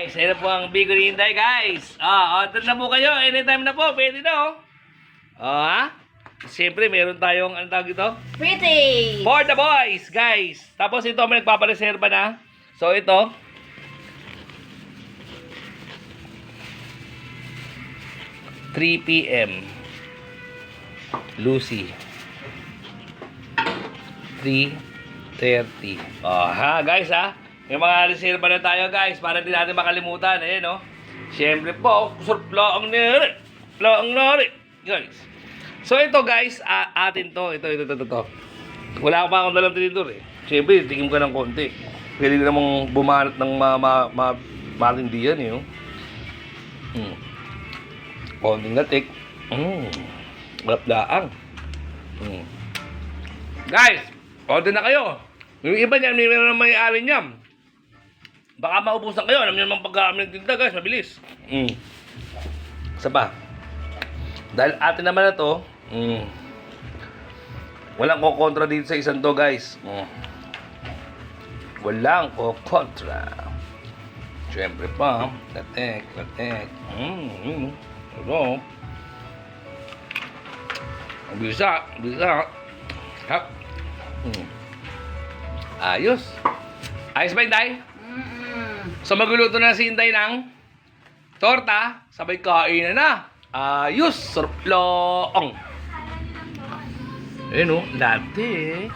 guys, ayun na po ang Bicol Inday guys. Order na po kayo, anytime na po, pwede na oh. Ha? Siyempre, meron tayong, ano tawag ito? Pretty! For the boys, guys. Tapos ito, may nagpapareserva na. So ito, 3 PM. Lucy. 3:30. Ha, guys ha. May mga reserva na tayo guys para hindi natin makalimutan. Ayan no. Siyempre po, surpla ang nere. Pla ang nere. Guys. So ito guys, atin to. Ito. Wala pa akong dalang tinidor eh. Siyempre, tingin ka ng konti. Pwede ka namang bumanat ng matindihan eh. Konting natik. Malapdaang. Guys, order na kayo. Yung iba niyan, may meron naman may-ari niyan. Baka maubusan kayo. Alam niyo naman pag-aamin ng tinda, guys. Mabilis. Isa pa. Dahil atin naman na to, walang kukontra dito sa isang to, guys. Walang kukontra. Siyempre pa, latek. Ano? Bisa. Hap. Ayos. Ayos ba, Inday? So, magluluto na si Inday ng torta. Sabay kain na. Ayos. Surplong. Ayun o. Latte.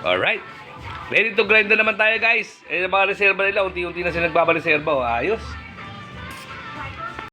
Alright. Ready to grind na naman tayo, guys. Ayun ang mga reserva nila. Unti-unti na sila nagbabareserva. Ayos.